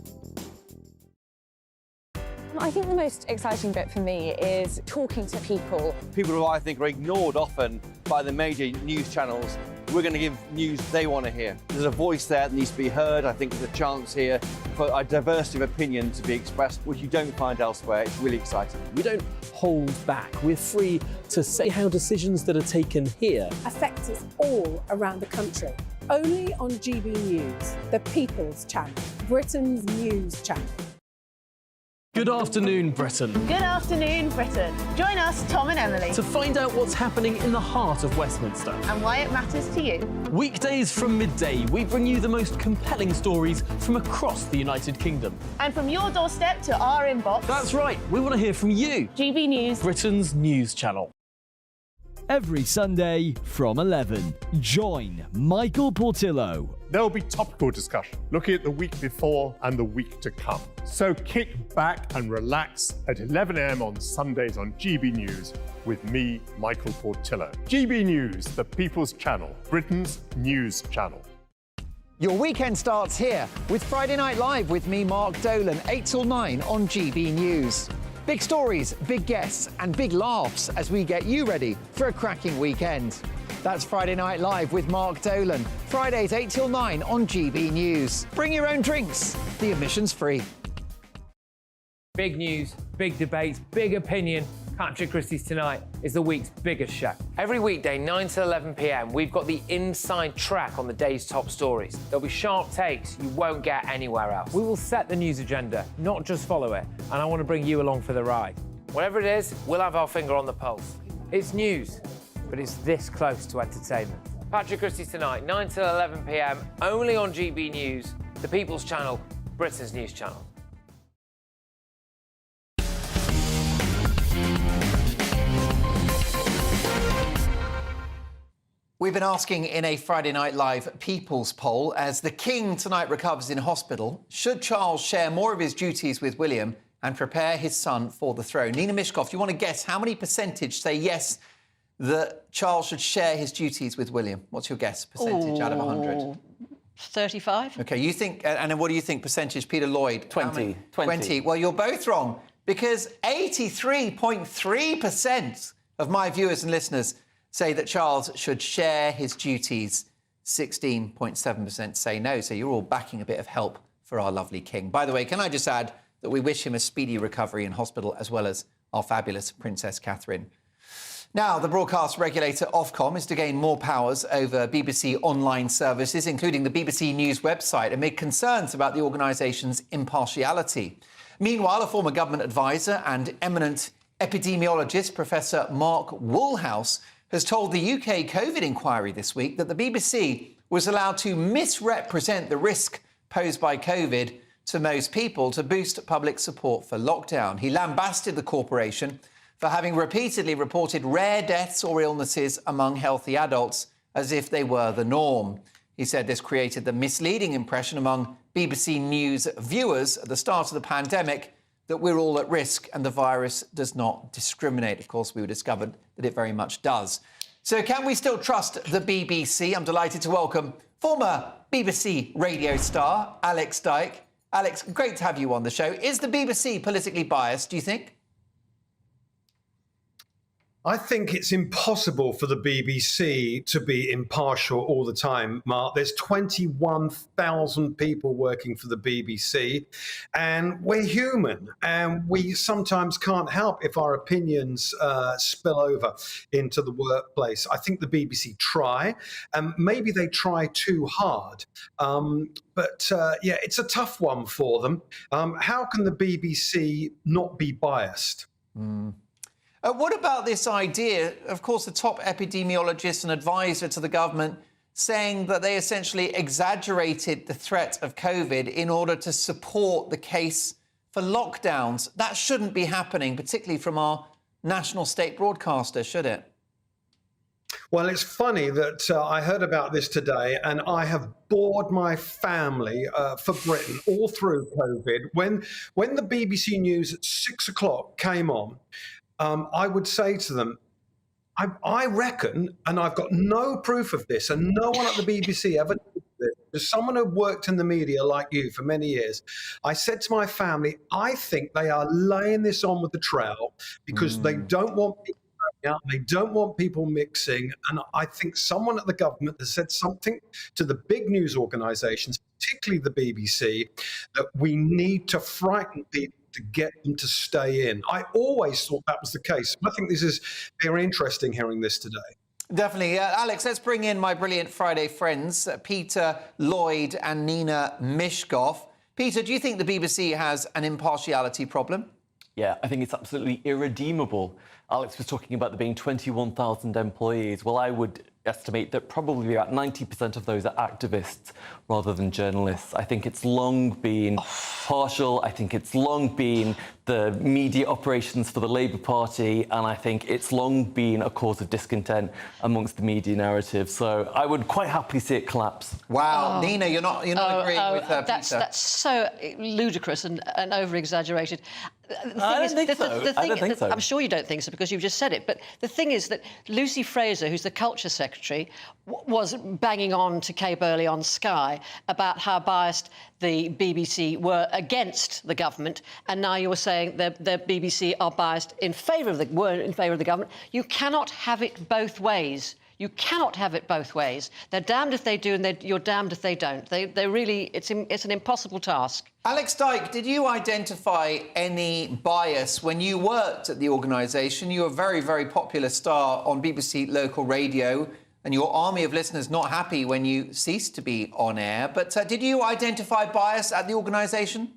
I think the most exciting bit for me is talking to people. People who I think are ignored often by the major news channels. We're going to give news they want to hear. There's a voice there that needs to be heard. I think there's a chance here for a diversity of opinion to be expressed, which you don't find elsewhere. It's really exciting. We don't hold back. We're free to say how decisions that are taken here affect us all around the country. Only on GB News, the People's Channel, Britain's news channel. Good afternoon, Britain. Good afternoon, Britain. Join us, Tom and Emily, To find out what's happening in the heart of Westminster. and why it matters to you. Weekdays from midday, we bring you the most compelling stories from across the United Kingdom. And from your doorstep to our inbox. That's right, we want to hear from you. GB News, Britain's news channel. Every Sunday from 11, join Michael Portillo. There'll be topical discussion, looking at the week before and the week to come. So kick back and relax at 11 a.m. on Sundays on GB News with me, Michael Portillo. GB News, the People's Channel, Britain's news channel. Your weekend starts here with Friday Night Live with me, Mark Dolan, 8 till 9 on GB News. Big stories, big guests, and big laughs as we get you ready for a cracking weekend. That's Friday Night Live with Mark Dolan. Fridays 8 till 9 on GB News. Bring your own drinks. The admission's free. Big news, big debates, big opinion. Patrick Christie's Tonight is the week's biggest show. Every weekday, 9 to 11 p.m, we've got the inside track on the day's top stories. There'll be sharp takes you won't get anywhere else. We will set the news agenda, not just follow it, and I want to bring you along for the ride. Whatever it is, we'll have our finger on the pulse. It's news, but it's this close to entertainment. Patrick Christie's Tonight, 9 till 11 p.m, only on GB News, the People's Channel, Britain's news channel. We've been asking in a Friday Night Live People's poll, as the King tonight recovers in hospital, should Charles share more of his duties with William and prepare his son for the throne? Nina Mishkov, do you want to guess how many percentage say yes, that Charles should share his duties with William? What's your guess, percentage out of 100? 35. OK, you think, and then what do you think percentage, Peter Lloyd? 20. 20. Well, you're both wrong, because 83.3% of my viewers and listeners say that Charles should share his duties. 16.7% say no, so you're all backing a bit of help for our lovely king. By the way, can I just add that we wish him a speedy recovery in hospital, as well as our fabulous Princess Catherine. Now, the broadcast regulator Ofcom is to gain more powers over BBC online services, including the BBC News website, amid concerns about the organisation's impartiality. Meanwhile, a former government advisor and eminent epidemiologist, Professor Mark Woolhouse, has told the UK COVID inquiry this week that the BBC was allowed to misrepresent the risk posed by COVID to most people to boost public support for lockdown. He lambasted the corporation for having repeatedly reported rare deaths or illnesses among healthy adults as if they were the norm. He said this created the misleading impression among BBC News viewers at the start of the pandemic that we're all at risk and the virus does not discriminate. Of course, we discovered that it very much does. So can we still trust the BBC? I'm delighted to welcome former BBC radio star Alex Dyke. Alex, great to have you on the show. Is the BBC politically biased, do you think? I think it's impossible for the BBC to be impartial all the time, Mark. There's 21,000 people working for the BBC, and we're human, and we sometimes can't help if our opinions spill over into the workplace. I think the BBC try, and maybe they try too hard. But it's a tough one for them. How can the BBC not be biased? What about this idea, of course, the top epidemiologist and advisor to the government saying that they essentially exaggerated the threat of COVID in order to support the case for lockdowns? That shouldn't be happening, particularly from our national state broadcaster, should it? Well, it's funny that I heard about this today, and I have bored my family for Britain all through COVID. When the BBC News at 6 o'clock came on, I would say to them, I reckon, and I've got no proof of this, and no one at the BBC ever did this, as someone who worked in the media like you for many years, I said to my family, I think they are laying this on with the trowel because they don't want people going out, they don't want people mixing, and I think someone at the government has said something to the big news organisations, particularly the BBC, that we need to frighten people to get them to stay in. I always thought that was the case. I think this is very interesting hearing this today. Definitely. Alex, let's bring in my brilliant Friday friends, Peter Lloyd and Nina Mishkov. Peter, do you think the BBC has an impartiality problem? Yeah, I think it's absolutely irredeemable. Alex was talking about there being 21,000 employees. Well, I would estimate that probably about 90% of those are activists rather than journalists. I think it's long been partial. I think it's long been the media operations for the Labour Party, and I think it's long been a cause of discontent amongst the media narrative. So I would quite happily see it collapse. Wow, Nina, you're not agreeing with Peter. That's so ludicrous and over-exaggerated. I don't think so. I'm sure you don't think so because you've just said it. But the thing is that Lucy Fraser, who's the Culture Secretary, was banging on to Kay Burley on Sky about how biased the BBC were against the government, and now you're saying the BBC are biased in favour of the government. You cannot have it both ways. You cannot have it both ways. They're damned if they do, and you're damned if they don't. They really, it's an impossible task. Alex Dyke, did you identify any bias when you worked at the organisation? You were a very, very popular star on BBC local radio, and your army of listeners not happy when you ceased to be on air. But did you identify bias at the organisation?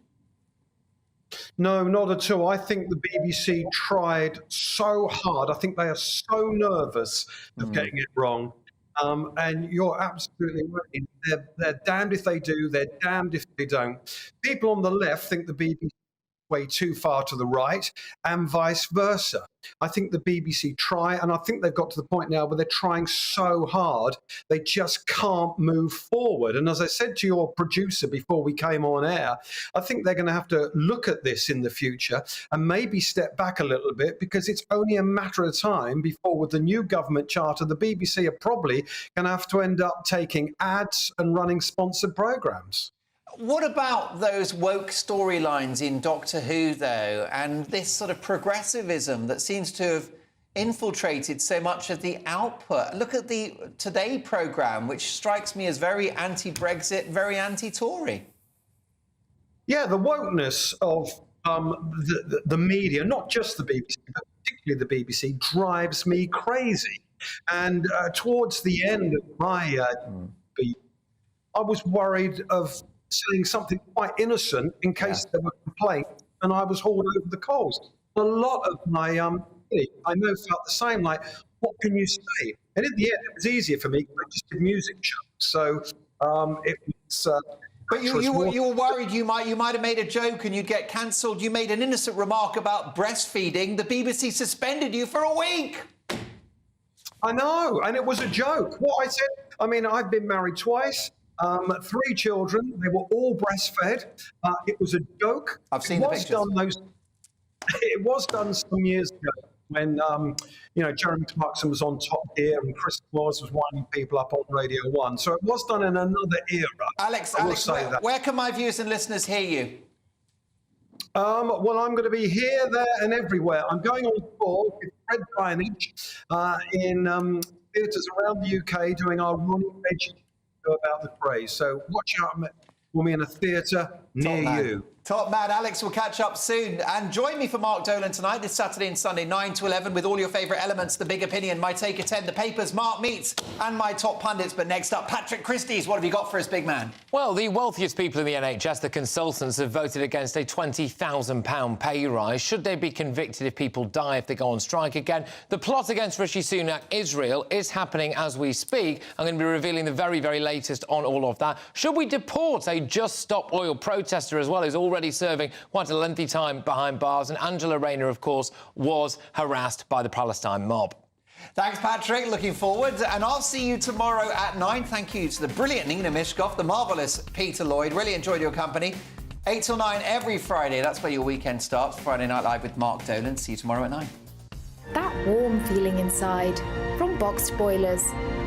No, not at all. I think the BBC tried so hard. I think they are so nervous of getting it wrong. And you're absolutely right. They're damned if they do, they're damned if they don't. People on the left think the BBC way too far to the right, and vice versa. I think the BBC try, and I think they've got to the point now where they're trying so hard, they just can't move forward. And as I said to your producer before we came on air, I think they're going to have to look at this in the future and maybe step back a little bit, because it's only a matter of time before, with the new government charter, the BBC are probably going to have to end up taking ads and running sponsored programmes. What about those woke storylines in Doctor Who, though, and this sort of progressivism that seems to have infiltrated so much of the output? Look at the Today programme, which strikes me as very anti-Brexit, very anti-Tory. Yeah, the wokeness of the media, not just the BBC, but particularly the BBC, drives me crazy. And towards the end of my I was worried of saying something quite innocent in case there were complaints, and I was hauled over the coals. A lot of my I know felt the same, like, what can you say? And in the end, it was easier for me because I just did music shows. So it was... But you were worried you might have made a joke and you'd get cancelled. You made an innocent remark about breastfeeding. The BBC suspended you for a week. I know, and it was a joke. What I said, I mean, I've been married twice. 3 children, they were all breastfed. It was a joke. I've seen the pictures. It was done some years ago when, Jeremy Clarkson was on Top Gear and Chris Moores was winding people up on Radio 1. So it was done in another era. Alex, where can my viewers and listeners hear you? Well, I'm going to be here, there and everywhere. I'm going on tour with Fred Bynage in theatres around the UK doing our Ronnie Reggie about the praise. So watch out for me in a theatre near you. Top man, Alex, will catch up soon. And join me for Mark Dolan tonight, this Saturday and Sunday, 9 to 11, with all your favourite elements, The Big Opinion, My Take at 10, The Papers, Mark Meets, and my top pundits. But next up, Patrick Christie's. What have you got for us, big man? Well, the wealthiest people in the NHS, the consultants, have voted against a £20,000 pay rise. Should they be convicted if people die if they go on strike again? The plot against Rishi Sunak is real, is happening as we speak. I'm going to be revealing the very, very latest on all of that. Should we deport a Just Stop Oil protester as well, who's already serving quite a lengthy time behind bars? And Angela Rayner, of course, was harassed by the Palestine mob. Thanks, Patrick. Looking forward. And I'll see you tomorrow at 9. Thank you to the brilliant Nina Mishkov, the marvellous Peter Lloyd. Really enjoyed your company. 8 till 9 every Friday. That's where your weekend starts. Friday Night Live with Mark Dolan. See you tomorrow at 9. That warm feeling inside from Boxed Boilers,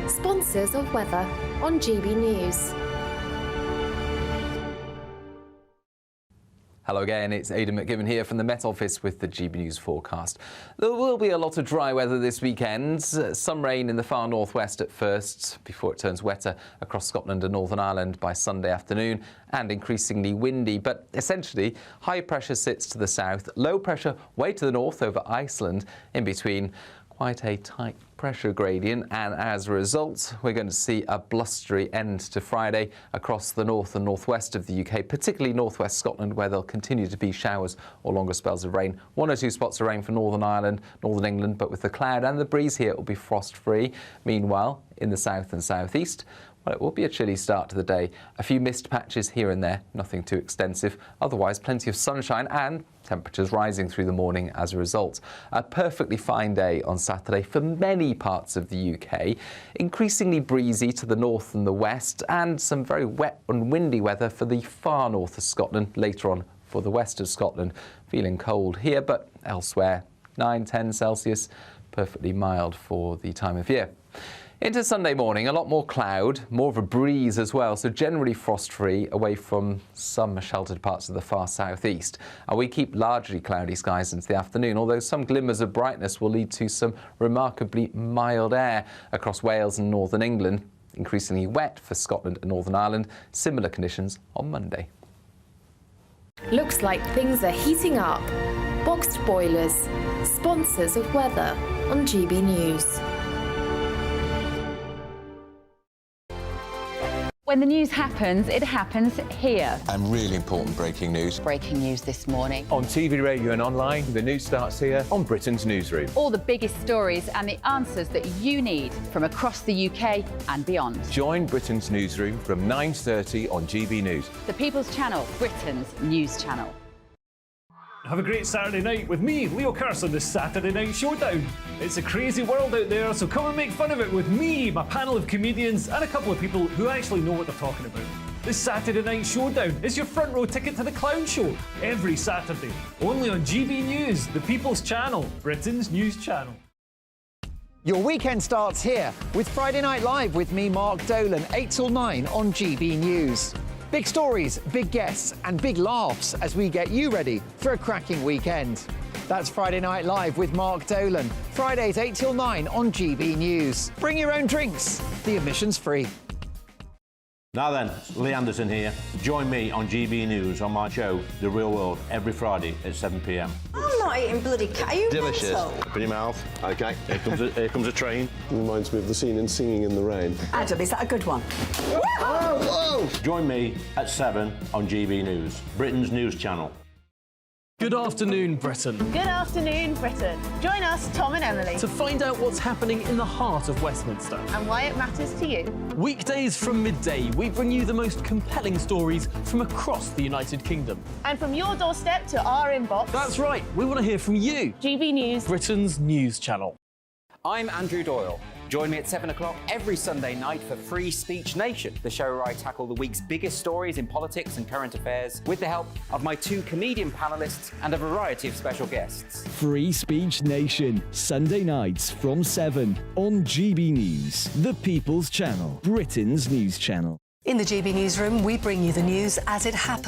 sponsors of weather on GB News. Hello again, it's Aidan McGibbon here from the Met Office with the GB News forecast. There will be a lot of dry weather this weekend. Some rain in the far northwest at first, before it turns wetter across Scotland and Northern Ireland by Sunday afternoon, and increasingly windy. But essentially, high pressure sits to the south, low pressure way to the north over Iceland. In between, quite a tight pressure gradient, and as a result we're going to see a blustery end to Friday across the north and northwest of the UK, particularly northwest Scotland, where there'll continue to be showers or longer spells of rain. 1 or 2 spots of rain for Northern Ireland, Northern England, but with the cloud and the breeze here it will be frost free. Meanwhile, in the south and southeast, well, it will be a chilly start to the day. A few mist patches here and there, nothing too extensive. Otherwise, plenty of sunshine and temperatures rising through the morning as a result. A perfectly fine day on Saturday for many parts of the UK. Increasingly breezy to the north and the west, and some very wet and windy weather for the far north of Scotland later on for the west of Scotland. Feeling cold here, but elsewhere 9-10 Celsius, perfectly mild for the time of year. Into Sunday morning, a lot more cloud, more of a breeze as well, so generally frost-free away from some sheltered parts of the far southeast. And we keep largely cloudy skies into the afternoon, although some glimmers of brightness will lead to some remarkably mild air across Wales and northern England. Increasingly wet for Scotland and Northern Ireland. Similar conditions on Monday. Looks like things are heating up. Boxed boilers, sponsors of weather on GB News. When the news happens, it happens here. And really important breaking news. Breaking news this morning. On TV, radio and online, the news starts here on Britain's Newsroom. All the biggest stories and the answers that you need from across the UK and beyond. Join Britain's Newsroom from 9:30 on GB News. The People's Channel, Britain's news channel. Have a great Saturday night with me, Leo Curse, on the Saturday Night Showdown. It's a crazy world out there, so come and make fun of it with me, my panel of comedians, and a couple of people who actually know what they're talking about. This Saturday Night Showdown is your front row ticket to the clown show every Saturday, only on GB News, the People's Channel, Britain's news channel. Your weekend starts here with Friday Night Live with me, Mark Dolan, 8 till 9 on GB News. Big stories, big guests and big laughs as we get you ready for a cracking weekend. That's Friday Night Live with Mark Dolan, Fridays 8 till 9 on GB News. Bring your own drinks, the admission's free. Now then, Lee Anderson here. Join me on GB News on my show, The Real World, every Friday at 7 p.m. I'm not eating bloody cat. Are you Delicious. mental? Open your mouth. OK, here comes a train. Reminds me of the scene in Singing in the Rain. Adam, is that a good one? Whoa! Join me at 7 on GB News, Britain's news channel. Good afternoon, Britain. Good afternoon, Britain. Join us, Tom and Emily, To find out what's happening in the heart of Westminster. and why it matters to you. Weekdays from midday, we bring you the most compelling stories from across the United Kingdom. And from your doorstep to our inbox. That's right, we want to hear from you. GB News, Britain's news channel. I'm Andrew Doyle. Join me at 7 o'clock every Sunday night for Free Speech Nation, the show where I tackle the week's biggest stories in politics and current affairs with the help of my 2 comedian panellists and a variety of special guests. Free Speech Nation, Sunday nights from 7 on GB News, the People's Channel, Britain's news channel. In the GB Newsroom, we bring you the news as it happens.